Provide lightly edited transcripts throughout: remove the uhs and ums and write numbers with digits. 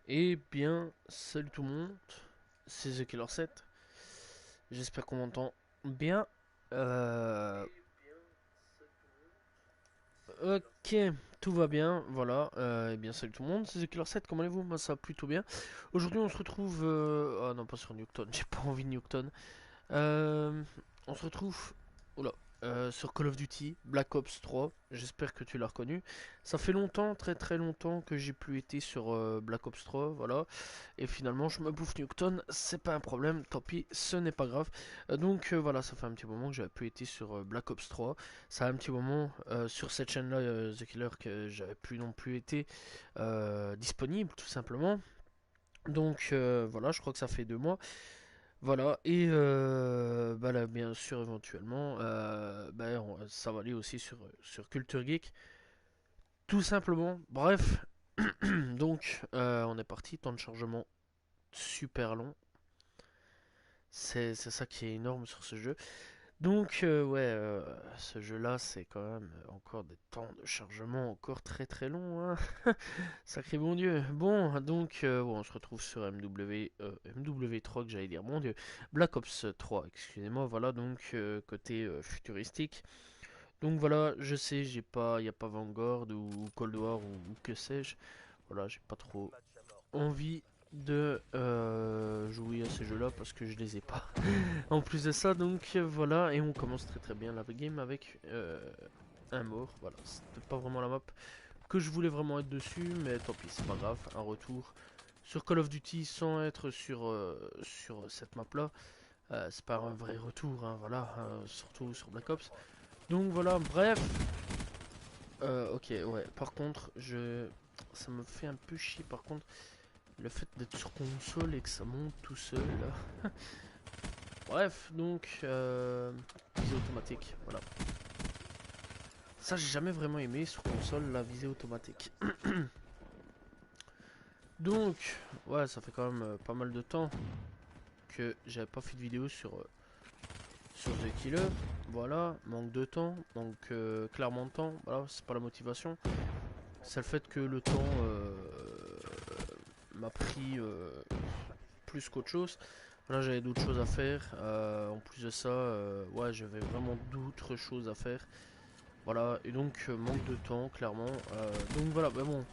Eh bien, salut tout le monde, c'est The Killer 7. J'espère qu'on m'entend bien. Euh, ok, tout va bien, voilà. Eh bien, salut tout le monde, c'est The Killer 7, comment allez-vous? Moi, ça va plutôt bien. Aujourd'hui, on se retrouve. Ah non, pas sur Newton, j'ai pas envie de Newton. Euh, on se retrouve oula, sur Call of Duty Black Ops 3. J'espère que tu l'as reconnu. Ça fait longtemps, très très longtemps que j'ai plus été sur Black Ops 3. Voilà. Et finalement, je me bouffe Newton. C'est pas un problème. Tant pis, ce n'est pas grave. Voilà, ça fait un petit moment que j'avais plus été sur Black Ops 3. Ça a un petit moment sur cette chaîne-là, The Killer, que j'avais plus non plus été disponible, tout simplement. Voilà, je crois que ça fait 2 mois. Voilà, et bah là, bien sûr, éventuellement, ça va aller aussi sur Culture Geek, tout simplement. Bref, on est parti, temps de chargement super long, c'est ça qui est énorme sur ce jeu. Ce jeu-là, c'est quand même encore des temps de chargement encore très très longs, hein. Sacré bon Dieu. On se retrouve sur MW3 que j'allais dire, mon Dieu. Black Ops 3, excusez-moi, voilà, côté futuristique. Donc voilà, je sais, y a pas Vanguard ou Cold War ou que sais-je. Voilà, j'ai pas trop envie de jouer à ces jeux-là parce que je les ai pas. En plus de ça, voilà, et on commence très très bien la game avec un mort. Voilà, c'était pas vraiment la map que je voulais vraiment être dessus, mais tant pis, c'est pas grave. Un retour sur Call of Duty sans être sur cette map là, c'est pas un vrai retour, hein, voilà, surtout sur Black Ops. Donc voilà, bref. Ok, ouais, par contre, ça me fait un peu chier par contre le fait d'être sur console et que ça monte tout seul là. Bref, visée automatique, voilà. Ça, j'ai jamais vraiment aimé sur console la visée automatique. Donc, ouais, ça fait quand même pas mal de temps que j'avais pas fait de vidéo sur The Killer. Voilà, manque de temps, manque clairement de temps. Voilà, c'est pas la motivation. C'est le fait que le temps m'a pris plus qu'autre chose. Voilà, j'avais d'autres choses à faire. En plus de ça, ouais, j'avais vraiment d'autres choses à faire. Voilà, et manque de temps, clairement. Voilà, bah bon,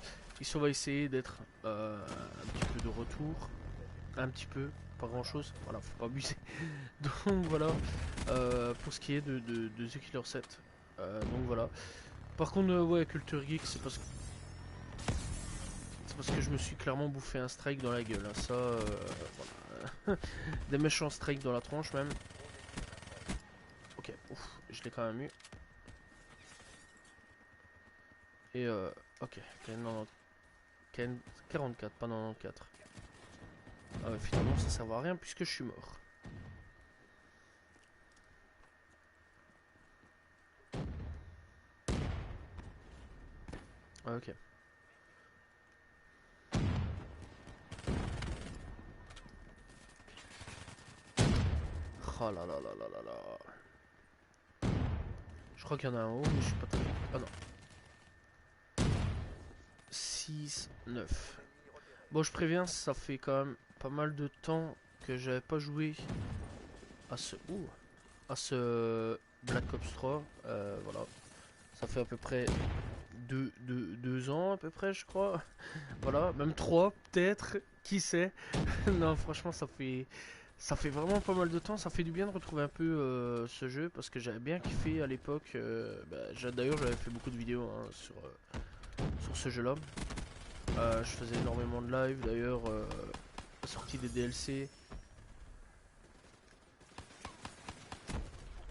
ici on va essayer d'être un petit peu de retour. Un petit peu, pas grand chose. Voilà, faut pas abuser. Donc voilà, pour ce qui est de The Killer 7. Voilà. Par contre, ouais, Culture Geek, c'est parce que je me suis clairement bouffé un strike dans la gueule, hein. Ça, voilà. Des méchants strikes dans la tronche même. Ok, ouf, je l'ai quand même eu. Et ok, KN 44, pas 94. Ah ouais, finalement ça sert à rien puisque je suis mort. Ah, ok. Oh là là là là là là. Je crois qu'il y en a un haut, mais je suis pas très... Ah non. 6, 9. Bon, je préviens, ça fait quand même pas mal de temps que j'avais pas joué à ce Black Ops 3. Voilà. Ça fait à peu près 2 ans, à peu près, je crois. Voilà, même 3, peut-être. Qui sait? Non, franchement, ça fait vraiment pas mal de temps. Ça fait du bien de retrouver un peu ce jeu parce que j'avais bien kiffé à l'époque. D'ailleurs, j'avais fait beaucoup de vidéos, hein, sur ce jeu-là. Je faisais énormément de live. D'ailleurs, la sortie des DLC.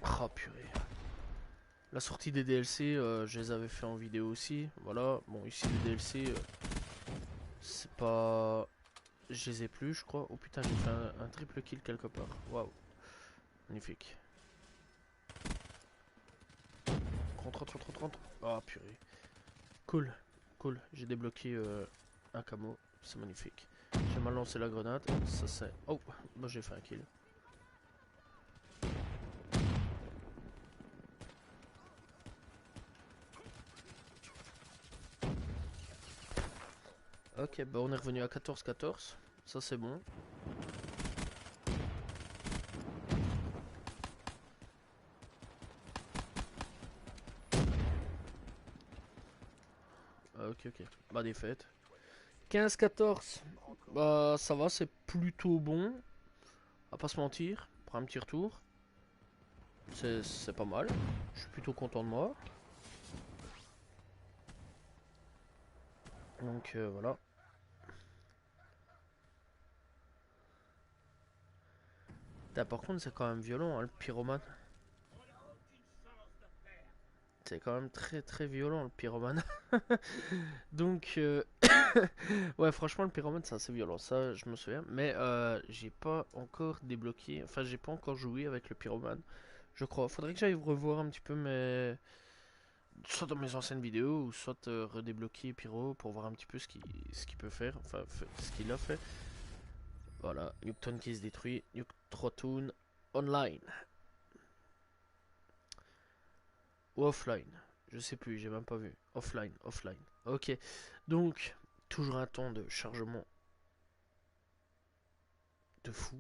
Ah, purée. La sortie des DLC, je les avais fait en vidéo aussi. Voilà. Bon, ici, les DLC, c'est pas. Je les ai plus, je crois. Oh putain, j'ai fait un triple kill quelque part. Waouh. Magnifique. Rentre, rentre, rentre, rentre. Ah, purée. Cool. Cool. J'ai débloqué un camo. C'est magnifique. J'ai mal lancé la grenade. Ça, c'est. Oh, moi j'ai fait un kill. Ok, bah on est revenu à 14-14. Ça c'est bon. Ah, ok, ok. Bah défaite. 15-14. Bah ça va, c'est plutôt bon. On va pas se mentir. Pour un petit retour. C'est pas mal. Je suis plutôt content de moi. Donc voilà. Par contre c'est quand même violent hein, le pyromane. C'est quand même très très violent le pyromane. Donc ouais franchement le pyromane c'est assez violent, ça je me souviens. Mais j'ai pas encore débloqué, enfin j'ai pas encore joué avec le pyromane. Je crois. Faudrait que j'aille revoir un petit peu mes... soit dans mes anciennes vidéos ou soit redébloquer Pyro pour voir un petit peu ce qu'il peut faire, enfin ce qu'il a fait. Voilà, Nuketown qui se détruit, Nuketown online ou offline, je sais plus, j'ai même pas vu. Offline, offline. Ok, donc toujours un temps de chargement de fou.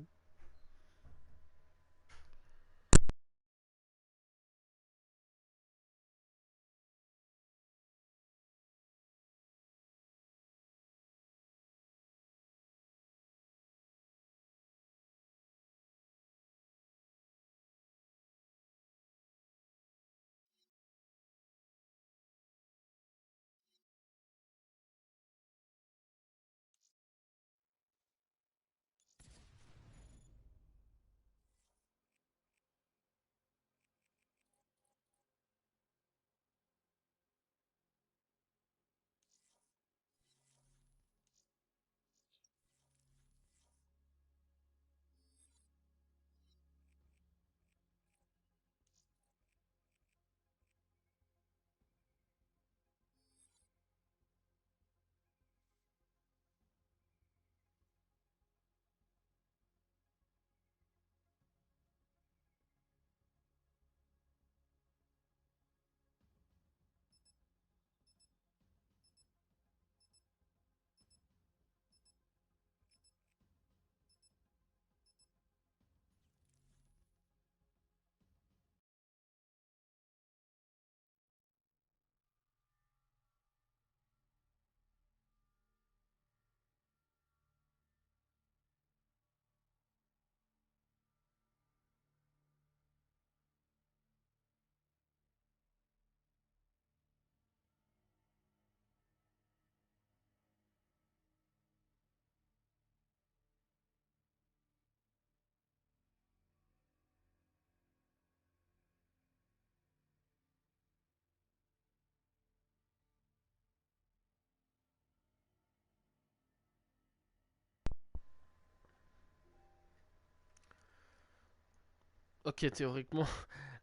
Ok, théoriquement,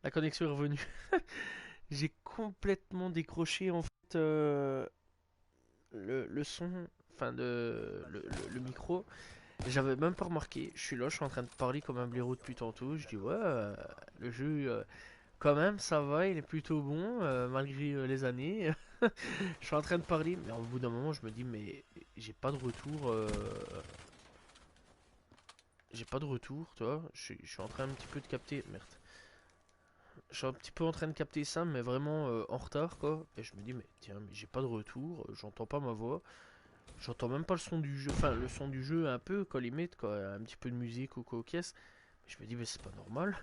la connexion est revenue. J'ai complètement décroché en fait le son, enfin le micro. J'avais même pas remarqué. Je suis là, je suis en train de parler comme un blaireau depuis tantôt. Je dis ouais, le jeu quand même ça va, il est plutôt bon malgré les années. Je suis en train de parler, mais au bout d'un moment je me dis mais j'ai pas de retour. J'ai pas de retour, tu vois. Je suis en train un petit peu de capter. Merde. Je suis un petit peu en train de capter ça, mais vraiment en retard quoi. Et je me dis mais tiens, mais j'ai pas de retour, j'entends pas ma voix. J'entends même pas le son du jeu, enfin le son du jeu un peu, quoi, limite, quoi, un petit peu de musique ou quoi aux caisses. Je me dis, mais c'est pas normal,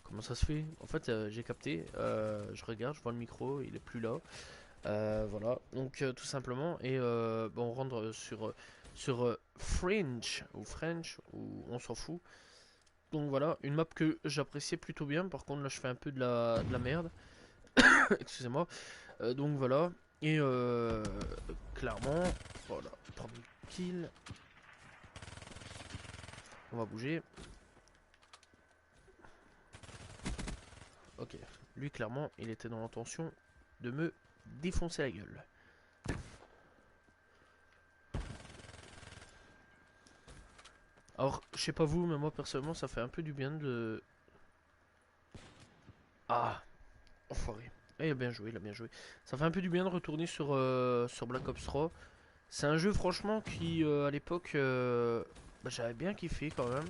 comment ça se fait? En fait, j'ai capté, je regarde, je vois le micro, il est plus là. Voilà, donc tout simplement, et bon, on rentre sur French, ou French, ou on s'en fout. Donc voilà, une map que j'appréciais plutôt bien, par contre là je fais un peu de la merde, excusez-moi. Donc voilà, et clairement, voilà, premier kill, on va bouger. Ok, lui clairement, il était dans l'intention de me défoncer la gueule. Alors, je sais pas vous, mais moi personnellement, ça fait un peu du bien de... Ah, enfoiré. Ah, il a bien joué, il a bien joué. Ça fait un peu du bien de retourner sur Black Ops 3. C'est un jeu franchement qui à l'époque bah, j'avais bien kiffé quand même.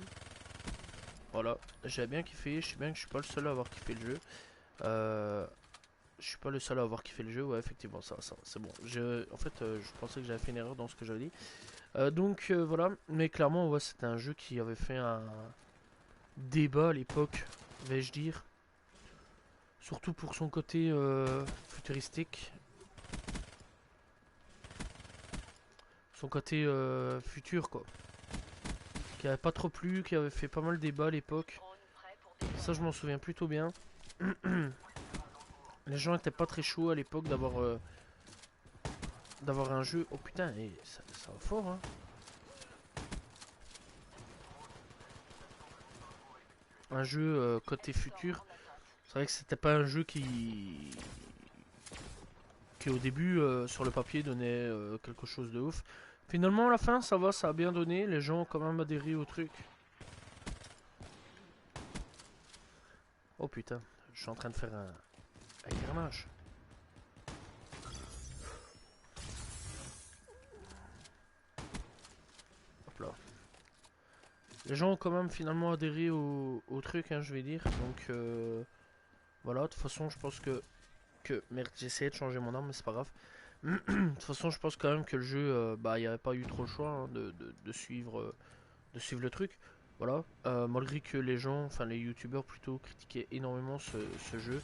Voilà, j'avais bien kiffé, je sais bien que je suis pas le seul à avoir kiffé le jeu. Euh, je suis pas le seul à avoir kiffé le jeu, ouais effectivement ça c'est bon. En fait je pensais que j'avais fait une erreur dans ce que j'avais dit. Donc voilà, mais clairement ouais c'était un jeu qui avait fait un débat à l'époque, vais-je dire. Surtout pour son côté futuristique, son côté futur quoi. Qui avait pas trop plu, qui avait fait pas mal débat à l'époque. Ça, je m'en souviens plutôt bien. Les gens étaient pas très chauds à l'époque d'avoir un jeu. Oh putain, et ça va fort, hein. Un jeu côté futur. C'est vrai que c'était pas un jeu qui au début sur le papier donnait quelque chose de ouf. Finalement, à la fin, ça va, ça a bien donné. Les gens ont quand même adhéré au truc. Oh putain, je suis en train de faire un grenage. Hop là. Les gens ont quand même finalement adhéré au truc, hein, je vais dire. Donc voilà, de toute façon, je pense que merde, j'ai essayé de changer mon arme, mais c'est pas grave. De toute façon, je pense quand même que le jeu, bah, il n'y avait pas eu trop le choix hein, de suivre le truc. Voilà, malgré que les gens, enfin les youtubeurs plutôt, critiquaient énormément ce jeu.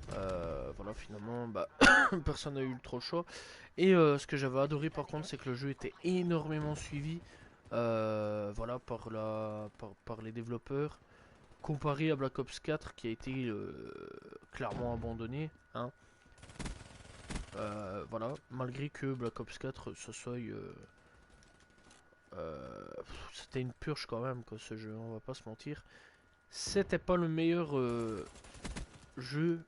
Voilà, finalement, bah, personne n'a eu trop le choix. Et ce que j'avais adoré par contre, c'est que le jeu était énormément suivi. Voilà, par les développeurs. Comparé à Black Ops 4 qui a été clairement abandonné. Hein. Voilà, malgré que Black Ops 4 ce soit c'était une purge quand même quoi, ce jeu, on va pas se mentir. C'était pas le meilleur jeu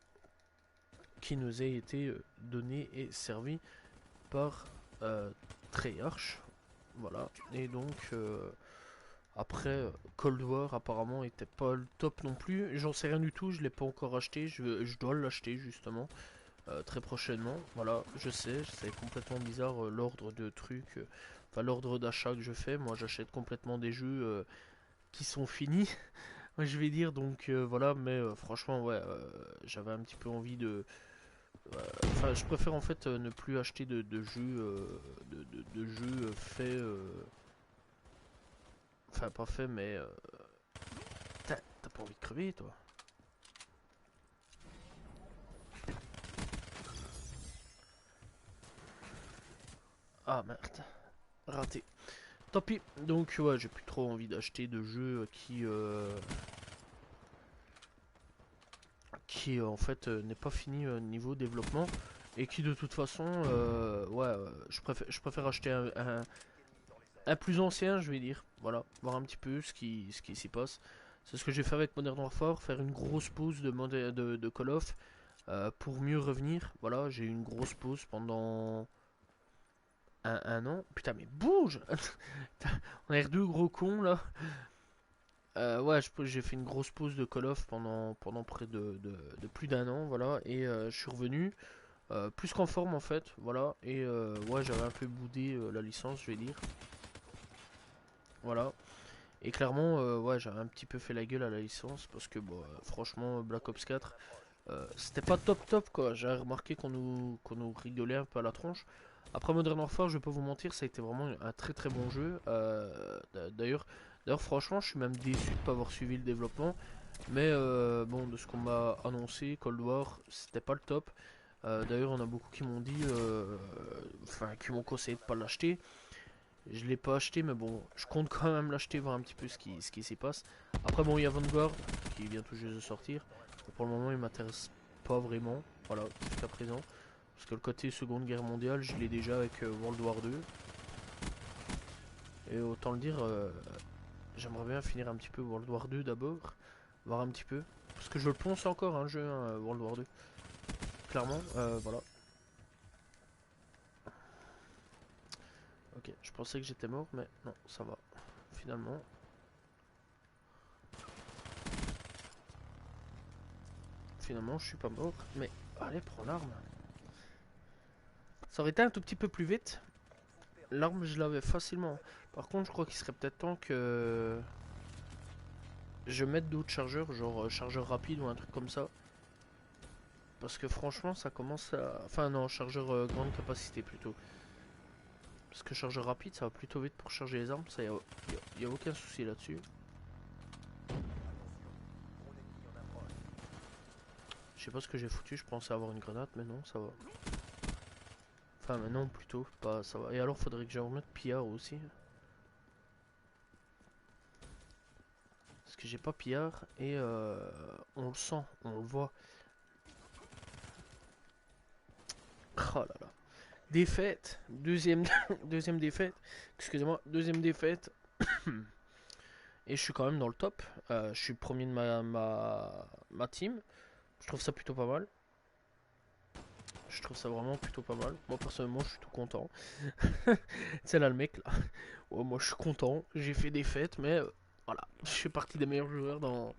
qui nous ait été donné et servi par Treyarch. Voilà, et donc après Cold War apparemment était pas le top non plus. J'en sais rien du tout, je l'ai pas encore acheté, je dois l'acheter justement. Très prochainement. Voilà, je sais, c'est complètement bizarre l'ordre de trucs, enfin l'ordre d'achat que je fais. Moi, j'achète complètement des jeux qui sont finis, je vais dire. Donc voilà, mais franchement, ouais, j'avais un petit peu envie de. Enfin, je préfère en fait ne plus acheter de jeux, de jeux faits. Enfin, pas faits, mais. T'as pas envie de crever, toi? Ah merde, raté. Tant pis. Donc ouais, j'ai plus trop envie d'acheter de jeux qui en fait n'est pas fini niveau développement et qui de toute façon ouais je préfère acheter un plus ancien je vais dire, voilà, voir un petit peu ce qui s'y passe. C'est ce que j'ai fait avec Modern Warfare, faire une grosse pause de Call of pour mieux revenir. Voilà, j'ai eu une grosse pause pendant un an. Putain mais bouge. On a l'air deux gros cons là. Ouais, j'ai fait une grosse pause de Call of pendant près de plus d'un an, voilà, et je suis revenu plus qu'en forme en fait, voilà, et ouais, j'avais un peu boudé la licence, je vais dire, voilà, et clairement, ouais, j'avais un petit peu fait la gueule à la licence parce que, bon, franchement, Black Ops 4, c'était pas top top quoi, j'avais remarqué qu'on nous rigolait un peu à la tronche. Après Modern Warfare, je vais pas vous mentir, ça a été vraiment un très très bon jeu. D'ailleurs, franchement, je suis même déçu de pas avoir suivi le développement. Mais bon, de ce qu'on m'a annoncé, Cold War, c'était pas le top. D'ailleurs, on a beaucoup qui m'ont dit, enfin, qui m'ont conseillé de pas l'acheter. Je l'ai pas acheté, mais bon, je compte quand même l'acheter, voir un petit peu ce qui s'y passe. Après, bon, il y a Vanguard qui vient tout juste de sortir. Mais pour le moment, il m'intéresse pas vraiment, voilà, jusqu'à présent. Parce que le côté Seconde Guerre mondiale, je l'ai déjà avec World War 2. Et autant le dire, j'aimerais bien finir un petit peu World War 2 d'abord. Voir un petit peu. Parce que je le pense encore un jeu, hein, World War 2. Clairement, voilà. Ok, je pensais que j'étais mort, mais non, ça va. Finalement. Finalement, je suis pas mort. Mais allez, prends l'arme. Ça aurait été un tout petit peu plus vite. l'arme je l'avais facilement. Par contre, je crois qu'il serait peut-être temps que je mette d'autres chargeurs, genre chargeur rapide ou un truc comme ça. Parce que franchement, ça commence à... Enfin non, chargeur grande capacité plutôt. Parce que chargeur rapide, ça va plutôt vite pour charger les armes, ça y a aucun souci là-dessus. Je sais pas ce que j'ai foutu, je pensais avoir une grenade, mais non, ça va. Enfin, mais non, plutôt, pas ça va. Et alors, faudrait que je remette pillard aussi. Parce que j'ai pas pillard et on le sent, on le voit. Oh là là. Défaite, deuxième, deuxième défaite. Excusez-moi, deuxième défaite. Et je suis quand même dans le top. Je suis premier de ma team. Je trouve ça plutôt pas mal. Je trouve ça vraiment plutôt pas mal. Moi personnellement, je suis tout content. C'est là le mec là. Ouais, moi je suis content. J'ai fait des fêtes, mais voilà, je fais partie des meilleurs joueurs dans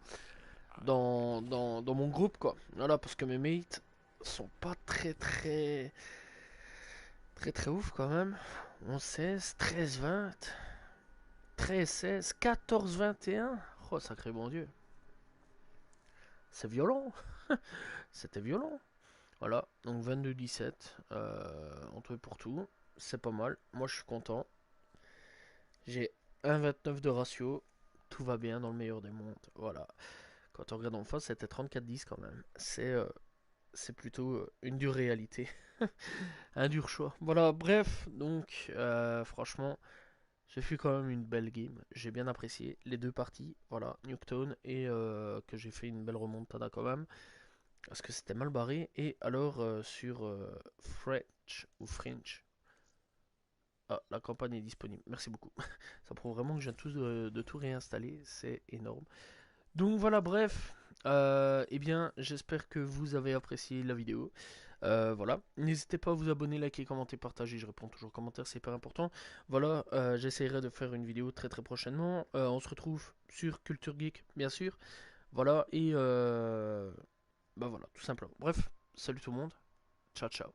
mon groupe quoi. Voilà, parce que mes mates sont pas très ouf quand même. 11, 16, 13, 20, 13, 16, 14, 21. Oh sacré bon Dieu. C'est violent. C'était violent. Voilà, donc 22-17, on trouve pour tout, c'est pas mal, moi je suis content. J'ai 1,29 de ratio, tout va bien dans le meilleur des mondes, voilà. Quand on regarde en face, c'était 34-10 quand même, c'est plutôt une dure réalité, un dur choix. Voilà, bref, donc franchement, ce fut quand même une belle game, j'ai bien apprécié les deux parties, voilà, Nuketown et que j'ai fait une belle remontada quand même. Parce que c'était mal barré. Et alors sur French ou French. Ah, la campagne est disponible. Merci beaucoup. Ça prouve vraiment que je viens tous de tout réinstaller. C'est énorme. Donc voilà, bref. Eh bien, j'espère que vous avez apprécié la vidéo. Voilà. N'hésitez pas à vous abonner, liker, commenter, partager. Je réponds toujours aux commentaires, c'est hyper important. Voilà, j'essaierai de faire une vidéo très prochainement. On se retrouve sur Culture Geek, bien sûr. Voilà, et bah voilà, tout simplement. Bref, salut tout le monde. Ciao, ciao.